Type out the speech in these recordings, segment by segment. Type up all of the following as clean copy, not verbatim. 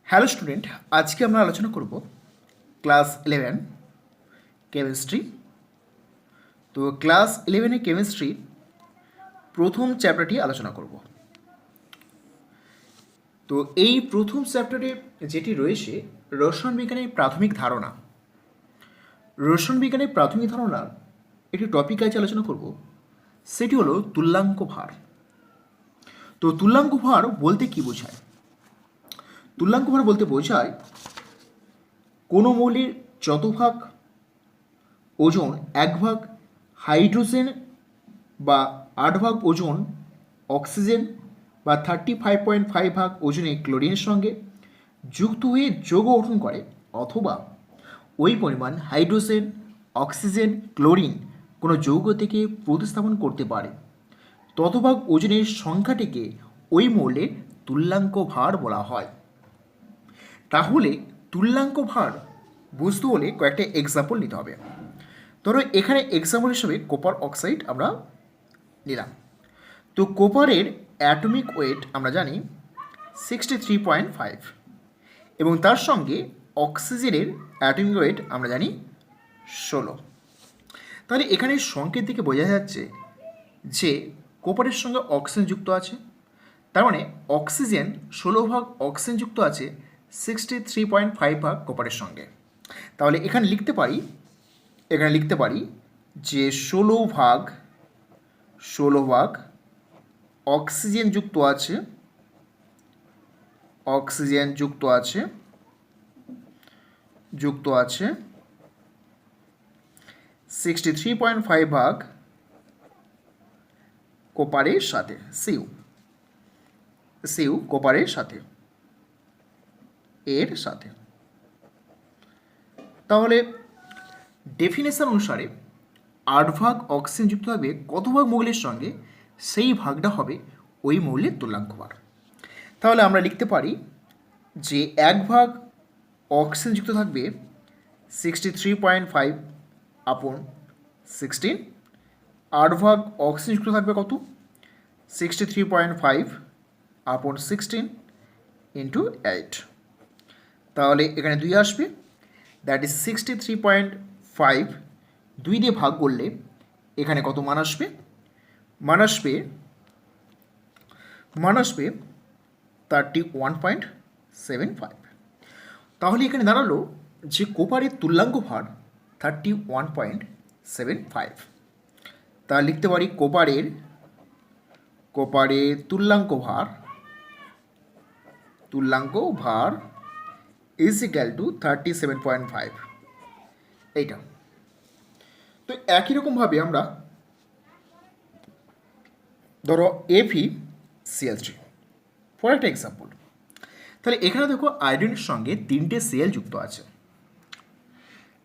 Hello student, আজকে আমরা আলোচনা করব ক্লাস 11 কেমিস্ট্রি। তো ক্লাস 11 কেমিস্ট্রি প্রথম চ্যাপ্টারটি আলোচনা করব। তো এই প্রথম চ্যাপ্টারে যেটি রয়েছে রসায়ন বিজ্ঞানের প্রাথমিক ধারণা। রসায়ন বিজ্ঞানের প্রাথমিক ধারণার একটি টপিক আজ আলোচনা করব, সেটি হলো তুল্যাঙ্ক ভার। তো তুল্যাঙ্ক ভার বলতে কি বোঝায়? তুল্যাঙ্ক ভার বলতে বোঝায় কোনো মৌলের যত ভাগ ওজন 1 ভাগ হাইড্রোজেন বা 8 ভাগ ওজন অক্সিজেন বা 35.5 ভাগ ওজনে ক্লোরিনের সঙ্গে যুক্ত হয়ে যৌগ গঠন করে, অথবা ওই পরিমাণ হাইড্রোজেন, অক্সিজেন, ক্লোরিন কোনো যৌগ থেকে প্রতিস্থাপন করতে পারে, ততভাগ ওজনের সংখ্যাটিকে ওই মৌলের তুল্যাঙ্ক ভার বলা হয়। তাহলে তুল্যাঙ্ক ভার বুঝতে হলে কয়েকটা এক্সাম্পল নিতে হবে। ধরো এখানে এক্সাম্পল হিসেবে কপার অক্সাইড আমরা নিলাম। তো কপারের অ্যাটমিক ওয়েট আমরা জানি 63.5 এবং তার সঙ্গে অক্সিজেনের অ্যাটমিক ওয়েট আমরা জানি 16। তাহলে এখানে সংকেত থেকে বোঝা যাচ্ছে যে কপারের সঙ্গে অক্সিজেন যুক্ত আছে, তার মানে অক্সিজেন 16 ভাগ অক্সিজেন যুক্ত আছে 63.5 ভাগ কপারের সঙ্গে। তাহলে এখানে লিখতে পারি যে 16 ভাগ অক্সিজেন যুক্ত আছে 63.5 ভাগ কোপারের সাথে, সিউ কোপারের সাথে এর সাথে। তাহলে ডেফিনেশন অনুসারে 8 ভাগ অক্সিজেন যুক্ত থাকবে কত ভাগ মৌলের সঙ্গে, সেই ভাগটা হবে ওই মৌলের তুল্যাঙ্ক ভার। তাহলে আমরা লিখতে পারি যে 1 ভাগ অক্সিজেন যুক্ত থাকবে 63.5 আপন 16। 8 ভাগ অক্সিজেন যুক্ত থাকবে কত? 63.5 আপন 16 ইন্টু 8। তাহলে এখানে 2 আসবে, দ্যাট ইজ 63.5 2 দিয়ে ভাগ করলে এখানে কত মান আসবে? মান আসবে 31.75। তাহলে এখানে দাঁড়ালো যে কোপারের তুল্যাঙ্ক ভার 31.75। তাহলে লিখতে পারি কোপারের তুল্যাঙ্ক ভার ইজ ইকুয়াল টু 37.5 এইটা। তো একই রকমভাবে আমরা ধরো FeCl3 ফর একটা এক্সাম্পল। তাহলে এখানে দেখো আয়রনের সঙ্গে 3টে Cl যুক্ত আছে।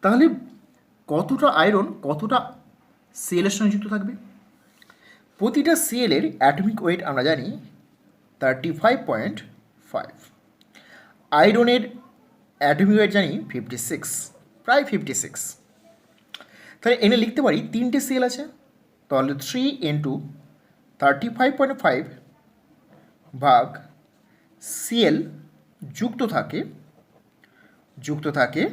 তাহলে কতটা আয়রন কতটা Cl এর সঙ্গে যুক্ত থাকবে? প্রতিটা Cl এর অ্যাটমিক ওয়েট আমরা জানি 35.5। আয়রনের অ্যাটমিক ওয়েট জানি 56, প্রায় 56। তাহলে এনে লিখতে পারি 3টে Cl আছে, তাহলে 3 ইন্টু 35.5 ভাগ Cl যুক্ত থাকে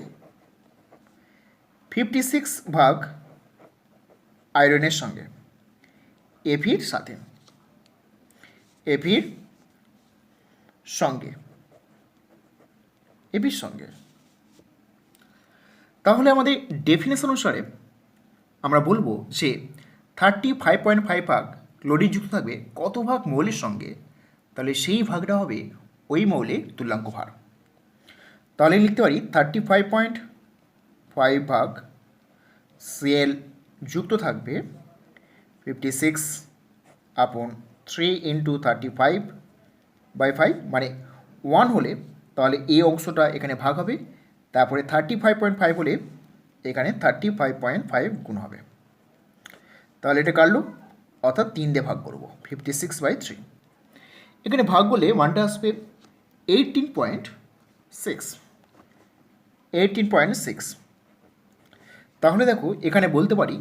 56 ভাগ আয়রনের সঙ্গে এপির সঙ্গে। তাহলে আমাদের ডেফিনেশন অনুসারে আমরা বলবো যে 35.5 ভাগ ক্লোরিন যুক্ত থাকবে কত ভাগ মৌলের সঙ্গে, তাহলে সেই ভাগটা হবে ওই মৌলের তুল্যাঙ্ক ভার। তাহলে লিখতে পারি 35.5 ভাগ Cl যুক্ত থাকবে 56 আপন 3 ইন্টু 35/5 মানে 1 হলে তাহলে এই অংশটা এখানে ভাগ হবে, তারপরে 35.5 হলে এখানে 35.5 গুণ হবে। তাহলে এটা কাটলো, অর্থাৎ 3 দিয়ে ভাগ করবো 56/3। এখানে ভাগ করলে মানটা আসবে 18.6। তাহলে দেখো এখানে বলতে পারি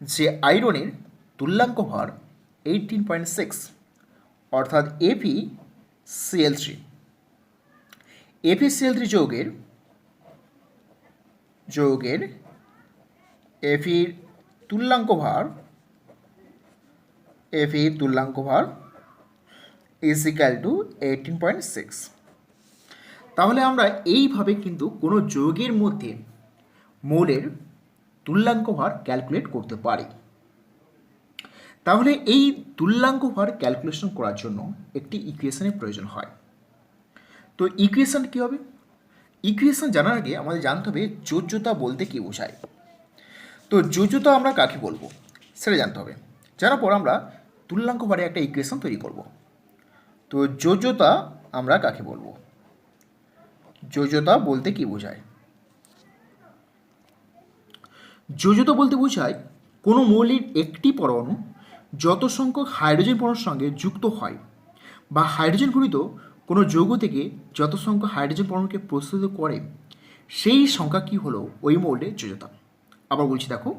যে আয়রনের তুল্যাঙ্ক ভার 18.6, অর্থাৎ FeCl3 FeCl3 যৌগের Feর তুল্যাঙ্ক ভার is equal to 18.6। তাহলে আমরা এইভাবে কিন্তু কোনো যৌগের মধ্যে মোলের তুল্যাঙ্ক ভার ক্যালকুলেট করতে পারি। তাহলে এই তুল্যাঙ্ক ভার ক্যালকুলেশন করার জন্য একটি ইকুয়েশনের প্রয়োজন হয়। তো ইকুয়েশন কী হবে? ইকুয়েশন জানার আগে আমাদের জানতে হবে যোজ্যতা বলতে কী বোঝায়। তো যোজ্যতা আমরা কাকে বলবো সেটা জানতে হবে। জানার পর আমরা তুল্যাঙ্ক ভারে একটা ইকুয়েশন তৈরি করব। তো যোজ্যতা আমরা কাকে বলবো? যোজ্যতা বলতে কী বোঝায়? যোজ্যতা বলতে বোঝায় কোনো মৌলের একটি পরমাণু যত সংখ্যক হাইড্রোজেন পরমাণুর সঙ্গে যুক্ত হয় বা হাইড্রোজেন ঘটিত কোনো যৌগ থেকে যত সংখ্যক হাইড্রোজেন পরমাণুকে প্রস্তুত করে সেই সংখ্যা কী হলো ওই মৌলের যোজ্যতা। আবার বলছি, দেখো,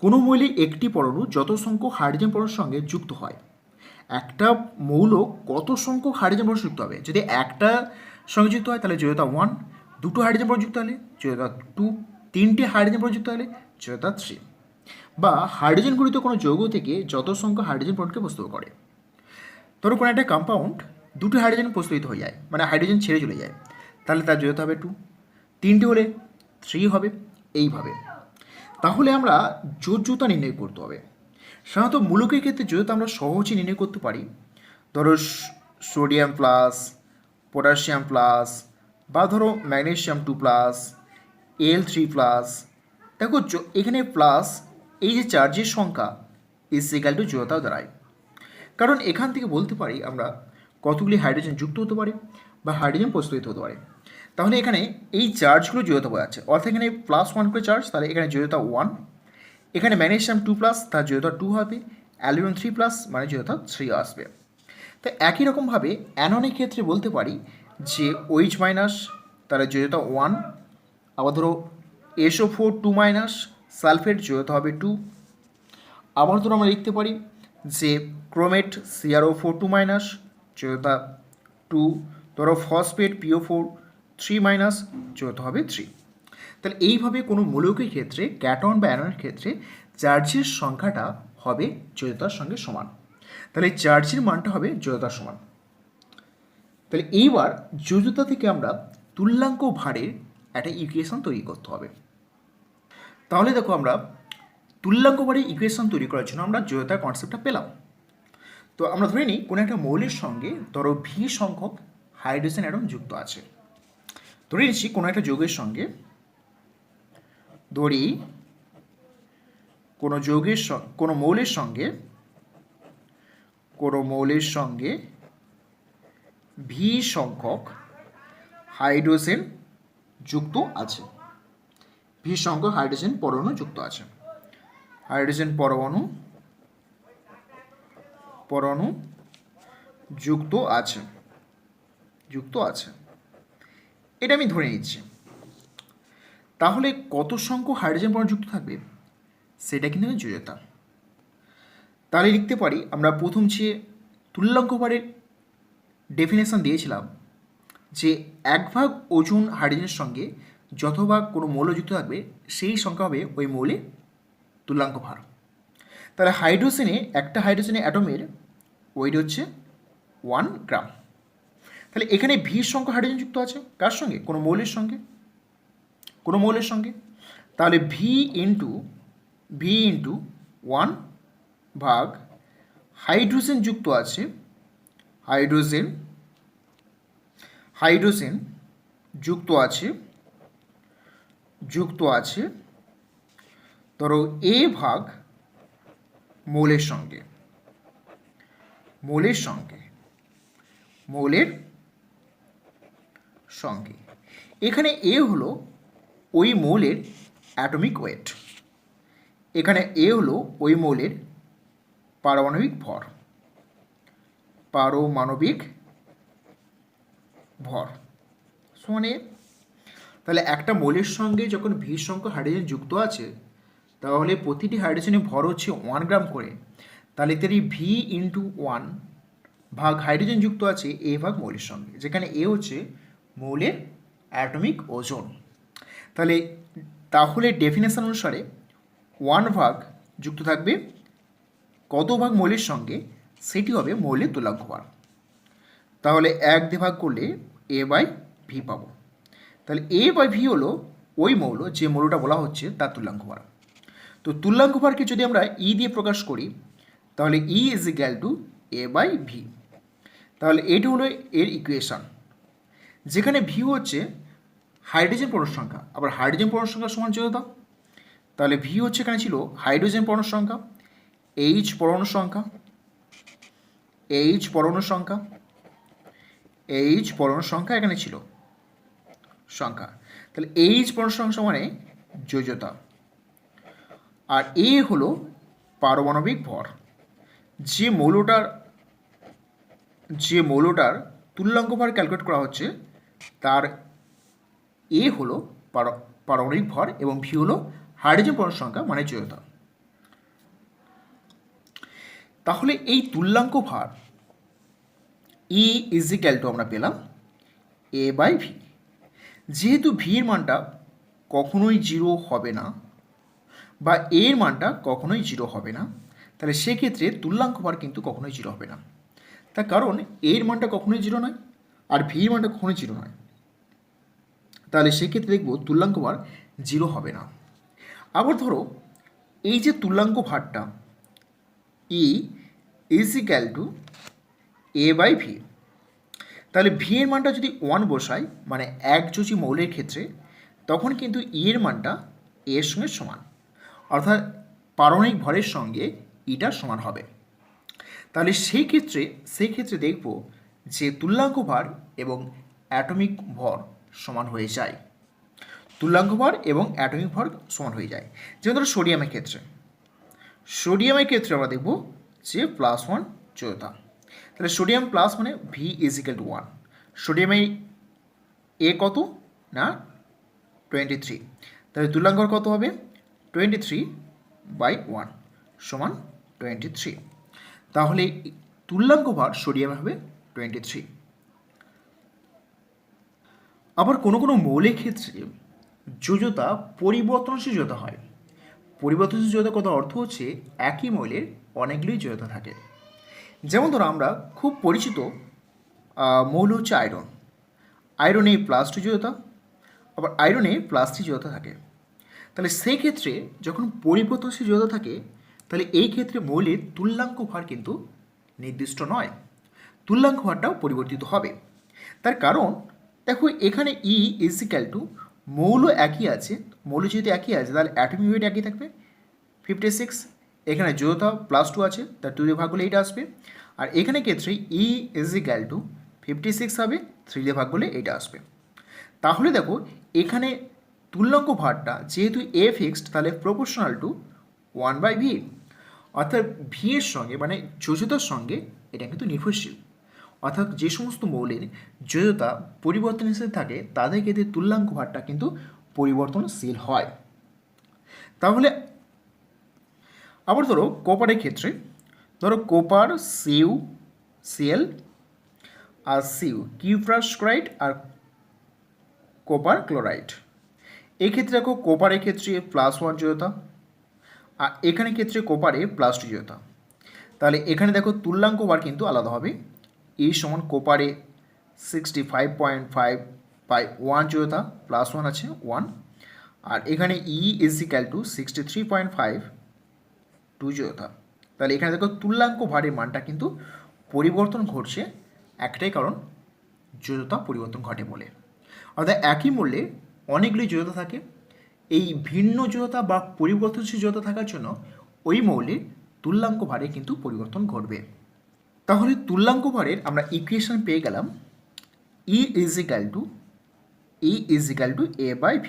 কোনো মৌলে একটি পরমাণু যত সংখ্যক হাইড্রোজেন পরমাণুর সঙ্গে যুক্ত হয়। একটা মৌল কত সংখ্যক হাইড্রোজেন পরমাণু যুক্ত হবে? যদি একটা সঙ্গে যুক্ত হয় তাহলে যোজ্যতা 1, দুটো হাইড্রোজেন পরমাণু যুক্ত হলে যোজ্যতা 2, তিনটে হাইড্রোজেন পরমাণু যুক্ত হলে যোজ্যতা 3। বা হাইড্রোজেন ঘটিত কোনো যৌগ থেকে যত সংখ্যক হাইড্রোজেন পরমাণুকে প্রস্তুত করে। ধরো কোনো একটা কম্পাউন্ড দুটো হাইড্রোজেন প্রস্তুত হয়ে যায়, মানে হাইড্রোজেন ছেড়ে চলে যায়, তাহলে তার যোজ্যতা হবে 2, তিনটে হলে 3 হবে, এইভাবে। তাহলে আমরা যোজ্যতা নির্ণয় করতে হবে। সাধারণত মূলকের ক্ষেত্রে যোজ্যতা আমরা সহজে নির্ণয় করতে পারি। ধরো সোডিয়াম প্লাস, পটাশিয়াম প্লাস, বা ধরো ম্যাগনেসিয়াম 2+, Al3+। দেখো এখানে প্লাস, এই যে চার্জের সংখ্যা ইজ ইকুয়াল টু যোজ্যতা দাঁড়ায়। কারণ এখান থেকে বলতে পারি আমরা কতগুলি হাইড্রোজেন যুক্ত হতে পারে বা হাইড্রোজেন প্রস্তুত হতে পারে। তাহলে এখানে এই চার্জগুলো যোজ্যতা বোঝাচ্ছে, অর্থাৎ এখানে +1 করে চার্জ, তাহলে এখানে যোজ্যতা 1। এখানে ম্যাগনেসিয়াম 2+, তার যোজ্যতা 2 হবে। অ্যালুমিনিয়াম 3+, মানে যোজ্যতা 3 আসবে। তো একই রকমভাবে অ্যাননের ক্ষেত্রে বলতে পারি যে OH-, তার যোজ্যতা 1। আবার ধরো SO4 2-, সালফেট যোজ্যতা হবে 2। আবার ধরো আমরা লিখতে পারি যে ক্রোমেট CrO4 2-, যোজ্যতা 2। ধরো ফসফেট PO4 3-, যোজ্যতা হবে 3। তাহলে এইভাবে কোনো মৌলিকের ক্ষেত্রে, ক্যাটন বা অ্যাননের ক্ষেত্রে চার্জের সংখ্যাটা হবে যোজ্যতার সঙ্গে সমান। তাহলে চার্জের মানটা হবে যোজ্যতার সমান। তাহলে এইবার যোজ্যতা থেকে আমরা তুল্যাঙ্ক ভারের একটা ইকুয়েশন তৈরি করতে হবে। তাহলে দেখো, আমরা তুল্যাঙ্ক ভারের ইকুয়েশন তৈরি করার জন্য আমরা যোজ্যতার কনসেপ্টটা পেলাম। তো আমরা ধরে নিই কোনো একটা মৌলের সঙ্গে ধরো V সংখ্যক হাইড্রোজেন অ্যাটম যুক্ত আছে। ধরে নিচ্ছি কোনো একটা যৌগের সঙ্গে, ধরি কোনো মৌলের সঙ্গে V সংখ্যক হাইড্রোজেন যুক্ত আছে। V সংখ্যক হাইড্রোজেন পরমাণু যুক্ত আছে। হাইড্রোজেন পরমাণু যুক্ত আছে, এটা আমি ধরে নিচ্ছি। তাহলে কত সংখ্যক হাইড্রোজেন পরমাণু যুক্ত থাকবে সেটা কিন্তু যোজ্যতা। তাহলে লিখতে পারি আমরা প্রথম যে তুল্যাঙ্ক ভারের ডেফিনেশন দিয়েছিলাম যে 1 ভাগ ওজন হাইড্রোজেনের সঙ্গে যত ভাগ কোনো মৌল যুক্ত থাকবে সেই সংখ্যা হবে ওই মৌলের তুল্যাঙ্ক ভার। তাহলে একটা হাইড্রোজেনের অ্যাটমের ওয়েট হচ্ছে 1 গ্রাম। তাহলে এখানে V সংখ্যক হাইড্রোজেন যুক্ত আছে কার সঙ্গে? কোনো মৌলের সঙ্গে। তাহলে V ইন্টু 1 ভাগ হাইড্রোজেন যুক্ত আছে, হাইড্রোজেন যুক্ত আছে ধরো A ভাগ মৌলের সঙ্গে। এখানে A হলো ওই মৌলের অ্যাটমিক ওয়েট, এখানে A হলো ওই মৌলের পারমাণবিক ভর সমান A। তাহলে একটা মৌলের সঙ্গে যখন V সংখ্যক হাইড্রোজেন যুক্ত আছে তাহলে প্রতিটি হাইড্রোজেনের ভর হচ্ছে 1 গ্রাম করে। তাহলে তারই V ইন্টু 1 ভাগ হাইড্রোজেন যুক্ত আছে A ভাগ মৌলের সঙ্গে, যেখানে A হচ্ছে মৌলের অ্যাটমিক ওজন। তাহলে ডেফিনেশন অনুসারে 1 ভাগ যুক্ত থাকবে কত ভাগ মৌলের সঙ্গে, সেটি হবে মৌলের তুল্যাঙ্ক ভার। তাহলে 1 দিয়ে ভাগ করলে A/V পাবো। তাহলে A/V হলো ওই মৌল যে মৌলটা বলা হচ্ছে তার তুল্যাঙ্ক ভার। তো তুল্যাঙ্ক ভারকে যদি আমরা E দিয়ে প্রকাশ করি তাহলে E = A/V। তাহলে এটি হলো এর ইকুয়েশন, যেখানে V হচ্ছে হাইড্রোজেন পরমাণুর সংখ্যা, আবার হাইড্রোজেন পরমাণুর সংখ্যা সমান যৌথতা। তাহলে V হচ্ছে এখানে ছিল হাইড্রোজেন পরমাণুর সংখ্যা, H পরমাণুর সংখ্যা, এখানে ছিল সংখ্যা। তাহলে H পরমাণুর সংখ্যা মানে যোজ্যতা, আর A হলো পারমাণবিক ভর। যে মৌলটার তুল্যাঙ্ক ভর ক্যালকুলেট করা হচ্ছে তার A হলো পারমাণবিক ভর এবং V হলো হাইড্রোজেন পরমাণুর সংখ্যা মানে যোজ্যতা। তাহলে এই তুল্যাঙ্ক ভার E = আমরা পেলাম A/V। যেহেতু V এর মানটা কখনোই 0 হবে না বা A এর মানটা কখনোই 0 হবে না, তাহলে সেক্ষেত্রে তুল্যাঙ্ক ভার কিন্তু কখনোই 0 হবে না। তার কারণ A এর মানটা কখনোই 0 নয় আর V এর মানটা কখনোই 0 নয়। তাহলে সেক্ষেত্রে দেখব তুল্যাঙ্ক ভার 0 হবে না। আবার ধরো এই যে তুল্যাঙ্ক ভারটা E = A/V, তাহলে V এর মানটা যদি 1 বসাই মানে একযোজী মৌলের ক্ষেত্রে, তখন কিন্তু E এর মানটা A এর সঙ্গে সমান, অর্থাৎ পারমাণবিক ভরের সঙ্গে ইটার সমান হবে। তাহলে সেই ক্ষেত্রে দেখব যে তুল্যাঙ্ক ভর এবং অ্যাটমিক ভর সমান হয়ে যায়। তুল্যাঙ্ক ভর এবং অ্যাটমিক ভর সমান হয়ে যায়। যেমন ধরো সোডিয়ামের ক্ষেত্রে আমরা দেখব যে +1 যোজ্যতা। তাহলে সোডিয়াম প্লাস মানে V = 1। সোডিয়ামের A কত না 23, তাহলে তুল্যাঙ্ক ভর কত হবে 23/1 সমান 23। তাহলে তুল্যাঙ্ক ভর সোডিয়ামে হবে 23। আবার কোনো মৌলের ক্ষেত্রে যোজ্যতা পরিবর্তনশীল যোজ্যতা হয়। পরিবর্তনশীল যোজ্যতা কথা অর্থ হচ্ছে একই মৌলের অনেকগুলি যোজ্যতা থাকে। যেমন ধরো আমরা খুব পরিচিত মৌল হচ্ছে আয়রনে +2 যোজ্যতা, আবার আয়রনে +3 যোজ্যতা থাকে। তাহলে সেই ক্ষেত্রে যখন পরিবর্তনশীল যোজ্যতা থাকে, তাহলে এই ক্ষেত্রে মৌলের তুল্যাঙ্ক ভার কিন্তু নির্দিষ্ট নয়, তুল্যাঙ্ক ভারটাও পরিবর্তিত হবে। তার কারণ দেখো এখানে E = মৌল একই আছে, মৌল যেহেতু একই আছে তাহলে অ্যাটমিক ওয়েট একই থাকবে 56। এখানে যোজ্যতা +2 আছে, তার 2 দিয়ে ভাগ করলে এইটা আসবে। আর এখানে ক্ষেত্রে E = 56 হবে, 3 দিয়ে ভাগ করলে এইটা আসবে। তাহলে দেখো এখানে তুল্যাঙ্ক ভারটা যেহেতু A ফিক্সড, তাহলে প্রপোর্শনাল টু 1/V, অর্থাৎ V এর সঙ্গে মানে যোজ্যতার সঙ্গে এটা কিন্তু নির্ভরশীল। অর্থাৎ যে সমস্ত মৌলের যোজ্যতা পরিবর্তনশীল থাকে তাদের ক্ষেত্রে তুল্যাঙ্ক ভারটা কিন্তু পরিবর্তনশীল হয়। তাহলে আবার ধরো কপারের ক্ষেত্রে, ধরো কপার Cl আর কিউপ্রাস ক্লোরাইড আর কপার ক্লোরাইড। এই ক্ষেত্রে দেখো কপারের ক্ষেত্রে +1 যোজ্যতা আর এখানে ক্ষেত্রে কপারে +2 যোজ্যতা। তাহলে এখানে দেখো তুল্যাঙ্ক ভার কিন্তু আলাদা হবে। E সমান কপারে 65.5/1 যোজ্যতা, +1 আছে 1, আর এখানে E = 63.52 যোজ্যতা। তাহলে এখানে দেখো তুল্যাঙ্ক ভারের মানটা কিন্তু পরিবর্তন ঘটছে, একটাই কারণ যোজ্যতা পরিবর্তন ঘটে বলে। অর্থাৎ একই মূল্যে অনেকগুলি যোজ্যতা থাকে, এই ভিন্ন যোজ্যতা বা পরিবর্তনশীল যোজ্যতা থাকার জন্য ওই মৌলের তুল্যাঙ্ক ভারে কিন্তু পরিবর্তন ঘটবে। তাহলে তুল্যাঙ্ক ভারের আমরা ইকুয়েশন পেয়ে গেলাম E = A/V।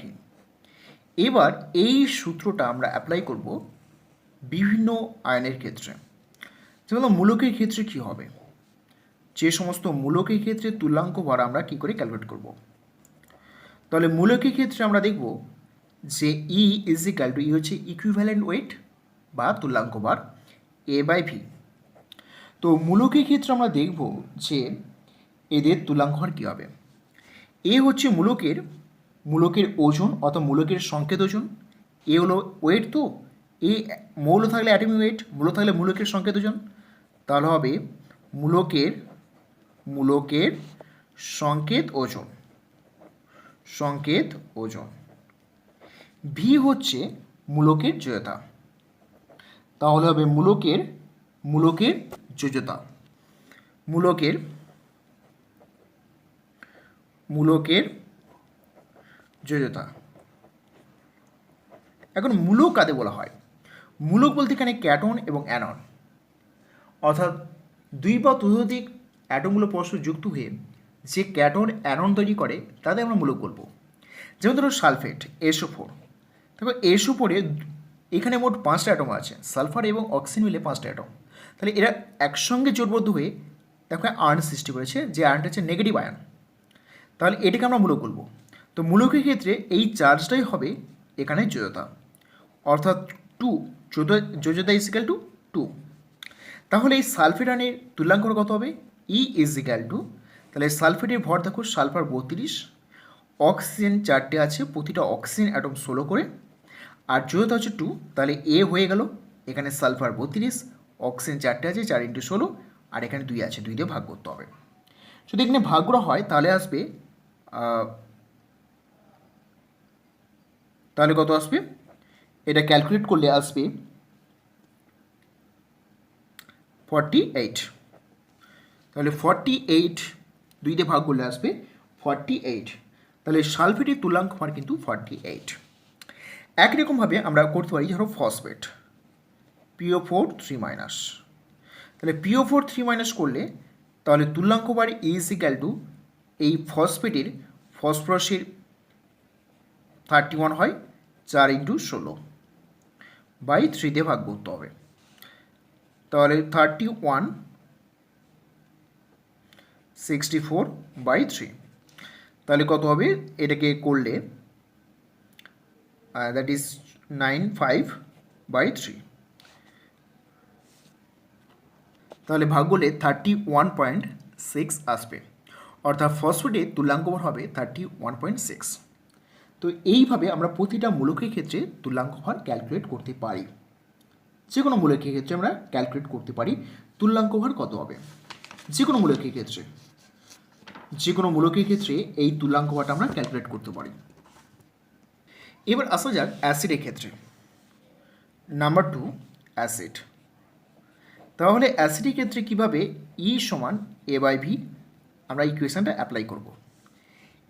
এবার এই সূত্রটা আমরা অ্যাপ্লাই করব বিভিন্ন আয়নের ক্ষেত্রে। যেমন মূলকের ক্ষেত্রে কি হবে, যে সমস্ত মূলকের ক্ষেত্রে তুল্যাঙ্ক ভার আমরা কি করে ক্যালকুলেট করব। তাহলে মূলকের ক্ষেত্রে আমরা দেখব যে E হচ্ছে ইকুইভ্যালেন্ট ওয়েট বা তুল্যাঙ্ক ভার A/V। তো মূলকের ক্ষেত্রে আমরা দেখব যে এদের তুল্যাঙ্ক ভার কী হবে। এ হচ্ছে মূলকের ওজন অথবা মূলকের সংকেত ওজন। এ হলো ওয়েট, তো এ মৌল থাকলে অ্যাটমিক ওয়েট, মূল থাকলে মূলকের সংকেত ওজন, তাহলে হবে মূলকের সংকেত ওজন। ভি হচ্ছে মূলকের জড়তা, তাহলে হবে মূলকের যোজ্যতা। মূলকের যোজ্যতা। এখন মূলক কাদের বলা হয়? মূলক বলতে এখানে ক্যাটন এবং অ্যানন, অর্থাৎ দুই বা ততোধিক অ্যাটমগুলো পরস্পর যুক্ত হয়ে যে ক্যাটন অ্যানন তৈরি করে তাদের আমরা মূলক বলবো। যেমন ধরো সালফেট SO4, দেখো SO4-এ এখানে মোট 5টা অ্যাটম আছে, সালফার এবং অক্সিজেন মিলে 5টা অ্যাটম। তাহলে এরা একসঙ্গে জোটবদ্ধ হয়ে দেখো আয়ন সৃষ্টি করেছে, যে আয়নটা হচ্ছে নেগেটিভ আয়ন, তাহলে এটাকে আমরা মূলক বলবো। তো মূলকের ক্ষেত্রে এই চার্জটাই হবে এখানে যোজ্যতা, অর্থাৎ 2, যোজ্যতা ইজিক্যাল টু 2। তাহলে এই সালফেট আয়নের তুল্যাঙ্ক কত হবে? ই ইজিক্যাল টু, তাহলে সালফেটের ভর দেখো সালফার 32, অক্সিজেন 4টে আছে, প্রতিটা অক্সিজেন অ্যাটম 16 করে, আর যোজ্যতা হচ্ছে 2, তাহলে এ হয়ে গেল। এখানে সালফার 32, অক্সিজেন 4টে আছে, 4 × 16, আর এখানে 2 আছে, 2 দিয়ে ভাগ করতে হবে। যদি এখানে ভাগ করা হয় তাহলে আসবে, তাহলে কত আসবে? এটা ক্যালকুলেট করলে আসবে 48। তাহলে 48 2 দিয়ে ভাগ করলে আসবে 48। তাহলে সালফেটের তুল্যাঙ্ক মান কিন্তু 48। একই রকমভাবে আমরা করতে পারি, ধরো ফসফেট PO4 3-, তাহলে PO4 3- করলে তাহলে তুল্যাঙ্ক বার ইজিক্যাল টু এই ফসফরাসের 31 হয়, 4 × 16/3 দিয়ে ভাগ করতে হবে। তাহলে 31 64/3, তাহলে কত হবে? এটাকে করলে দ্যাট ইজ 95/3, তাহলে ভাগ করলে 31.6 আসবে, অর্থাৎ ফসফেটের তুল্যাঙ্ক ভর হবে 31.6। তো এইভাবে আমরা প্রতিটা মূলকের ক্ষেত্রে তুল্যাঙ্ক ভর ক্যালকুলেট করতে পারি। যে কোনো মূলকের ক্ষেত্রে আমরা ক্যালকুলেট করতে পারি তুল্যাঙ্ক ভর কত হবে। যে কোনো মূলকের ক্ষেত্রে এই তুল্যাঙ্ক ভরটা আমরা ক্যালকুলেট করতে পারি। এবার আসা যাক অ্যাসিডের ক্ষেত্রে। Number 2, acid. তাহলে অ্যাসিডের ক্ষেত্রে কীভাবে E = A/V আমরা ইকুয়েশনটা অ্যাপ্লাই করব।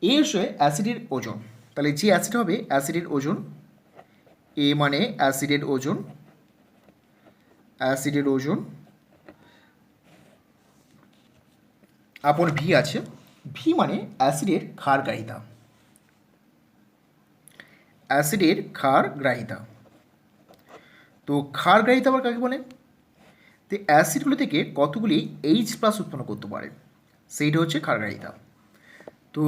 এ হচ্ছে অ্যাসিডের ওজন, তাহলে যে অ্যাসিড হবে অ্যাসিডের ওজন, এ মানে অ্যাসিডের ওজন আপন ভি আছে, ভি মানে অ্যাসিডের ক্ষারগ্রাহিতা। তো ক্ষারগ্রাহিতা আবার কাকে বলে? তো অ্যাসিডগুলো থেকে কতগুলি H+ উৎপন্ন করতে পারে, সেইটা হচ্ছে ক্ষারগ্রাহিতা। তো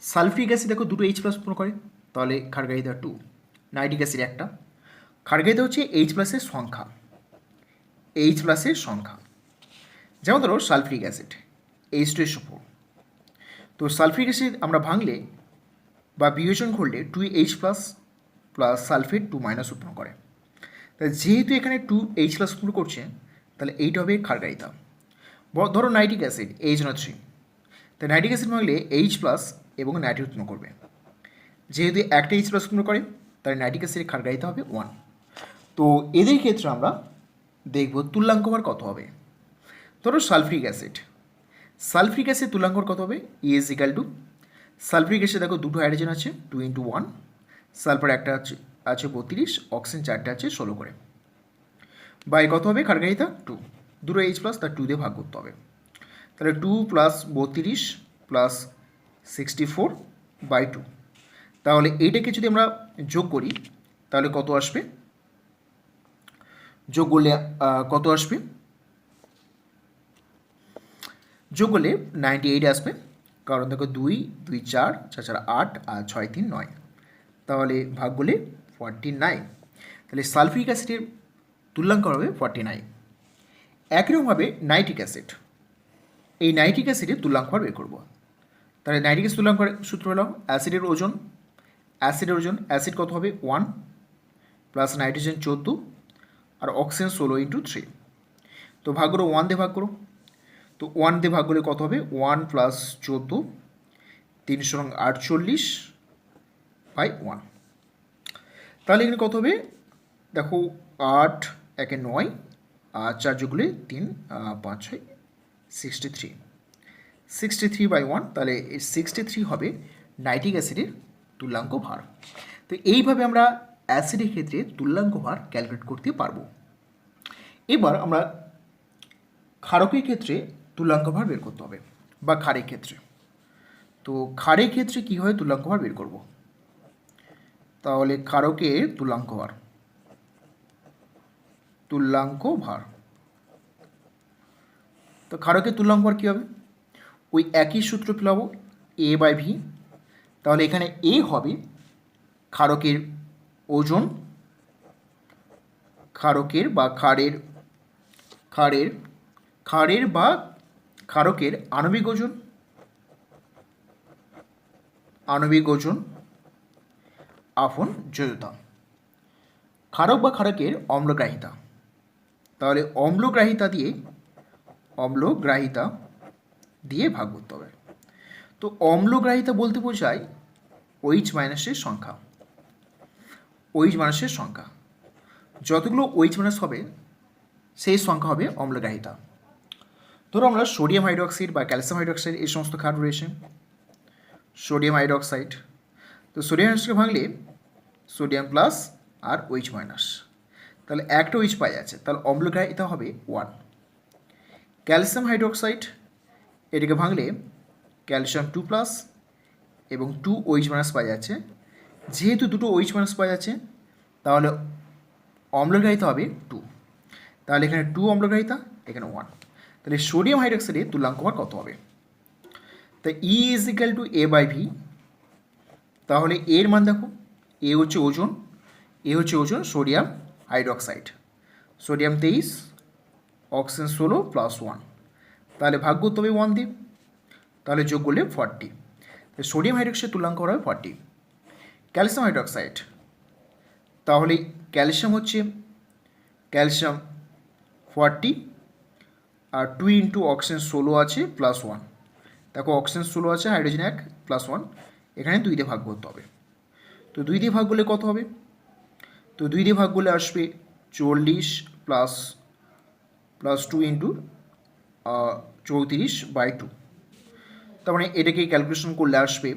সালফ্রিক অ্যাসিড দেখো 2টো H+ উৎপন্ন করে, তাহলে ক্ষারগ্রাহিতা 2। Nitric acid 1টা। ক্ষারগ্রাহিতা হচ্ছে H+ এর সংখ্যা। যেমন ধরো সালফ্রিক অ্যাসিড H2SO4। তো সালফ্রিক অ্যাসিড আমরা ভাঙলে বা বিয়োজন করলে 2H+ প্লাস সালফেট 2- উৎপন্ন করে। তাহলে যেহেতু এখানে 2H+ উৎপন্ন করছে, তাহলে এইটা হবে ক্ষারগ্রাহিতা। ধরো নাইট্রিক অ্যাসিড HNO3, তাই নাইট্রিক অ্যাসিড ভাঙলে H+ এবং নাইট্রেট উৎপন্ন করবে। যেহেতু একটা H+ উৎপন্ন করে, তাহলে নাইট্রিক অ্যাসিডের ক্ষারগ্রাহিতা হবে 1। তো এদের ক্ষেত্রে আমরা দেখব তুল্যাঙ্ক ভর কত হবে। ধরো সালফ্রিক অ্যাসিড তুল্যাঙ্ক ভর কত হবে? E = সালফ্রিক অ্যাসিড দেখো 2টো হাইড্রোজেন আছে, 2 × 1, সালফার একটা আছে 32, অক্সিজেন 4টে আছে 16 করে, বাই কত হবে ক্ষারগ্রাহিতা 2, 2টো H+ তার 2 দিয়ে ভাগ করতে হবে। তাহলে 2 + 32 + 64/2, তাহলে এইটাকে যদি আমরা যোগ করি তাহলে কত আসবে? যোগ করলে 98 আসবে, কারণ দেখো 2 2 4 4 4 8 আর 6 3 9, তাহলে ভাগ করলে 49। তাহলে সালফ্রিক অ্যাসিডের তুল্যাঙ্ক হবে 49। একই রকমভাবে নাইট্রিক অ্যাসিড, এই নাইট্রিক অ্যাসিডের তুল্যাঙ্ক বের করব। তাহলে নাইট্রিক অ্যাসিড তুল্যাঙ্কের সূত্র হলো অ্যাসিড কত হবে 1 প্লাস নাইট্রোজেন 14 আর অক্সিজেন 16 ইন্টু 3। তো ভাগ করো 1 দিয়ে ভাগ করো, তো 1 দিয়ে ভাগ করলে কত হবে 1 প্লাস 14 348 বাই 1। তাহলে এখানে কত হবে দেখো 8 একে 9 আর 4 যোগ করলে 3 5 6 63 বাই 1। তাহলে 63 হবে নাইট্রিক অ্যাসিডের তুল্যাঙ্ক ভার। তো এইভাবে আমরা অ্যাসিডের ক্ষেত্রে তুল্যাঙ্ক ভার ক্যালকুলেট করতে পারবো। এবার আমরা ক্ষারকের ক্ষেত্রে তুল্যাঙ্ক ভার বের করতে হবে, বা ক্ষারের ক্ষেত্রে। তো ক্ষারের ক্ষেত্রে কী হয় তুল্যাঙ্ক ভার বের করব। তাহলে ক্ষারকের তুল্যাঙ্ক ভার, তো ক্ষারকের তুল্যাঙ্ক ভার কী হবে, ওই একই সূত্র পেলাবো এ বাই ভি। তাহলে এখানে এ হবে ক্ষারকের ওজন, ক্ষারকের বা ক্ষারকের আণবিক ওজন আপন যোজ্যতা। ক্ষারক বা ক্ষারকের অম্লগ্রাহিতা, তাহলে অম্লগ্রাহিতা দিয়ে ভাগ করতে হবে। তো অম্লগ্রাহিতা বলতে বোঝায় OH মাইনাসের সংখ্যা, যতগুলো OH মাইনাস হবে সেই সংখ্যা হবে অম্লগ্রাহিতা। ধরো আমরা সোডিয়াম হাইড্রোক্সাইড বা ক্যালসিয়াম হাইড্রোক্সাইড এই সমস্ত ক্ষার রয়েছে। সোডিয়াম হাইড্রোক্সাইড, তো সোডিয়াম হাইড্রোক্সাইড ভাঙলে সোডিয়াম প্লাস আর OH মাইনাস, তাহলে একটা OH পাওয়া যাচ্ছে, তাহলে অম্লগ্রাহিতা হবে 1। ক্যালসিয়াম হাইড্রোক্সাইড এটাকে ভাঙলে ক্যালসিয়াম 2 প্লাস এবং 2 OH মাইনাস পাওয়া যাচ্ছে, যেহেতু দুটো OH মাইনাস পাওয়া যাচ্ছে তাহলে অম্লগ্রাহিতা হবে 2, তাহলে এখানে 2 অম্লগ্রাহিতা, এখানে 1। তাহলে সোডিয়াম হাইড্রোক্সাইডের তুল্যাঙ্ক ভার কত হবে, তাই E is equal to A by V. তাহলে এর মান দেখো, এ হচ্ছে ওজন sodium hydroxide, sodium 23 oxygen 16 plus 1, তাহলে ভাগ করতে হবে 1 দিয়ে, তাহলে যোগ করলে 40। সোডিয়াম হাইড্রোক্সাইড তুল্যাঙ্ক হবে 40। ক্যালসিয়াম হাইড্রোক্সাইড, তাহলে ক্যালসিয়াম 40 আর 2 ইন্টু অক্সিজেন 16 আছে প্লাস 1, দেখো অক্সিজেন 16 আছে, হাইড্রোজেন 1 প্লাস 1, এখানে 2 দিয়ে ভাগ করতে হবে। তো 2 দিয়ে ভাগ করলে কত হবে, তো 2 দিয়ে ভাগ করলে আসবে 40 প্লাস 2 ইন্টু 34 বাই 2, তার মানে এটাকে ক্যালকুলেশন করলে আসবে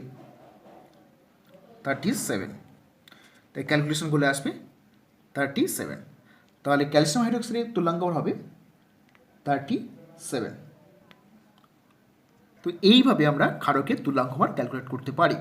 37, তাই ক্যালকুলেশন করলে আসবে 37। তাহলে ক্যালসিয়াম হাইড্রোক্সাইডের তুল্যাঙ্ক ভার হবে 37। তো এইভাবে আমরা ক্ষারকের তুল্যাঙ্ক ভার ক্যালকুলেট করতে পারি।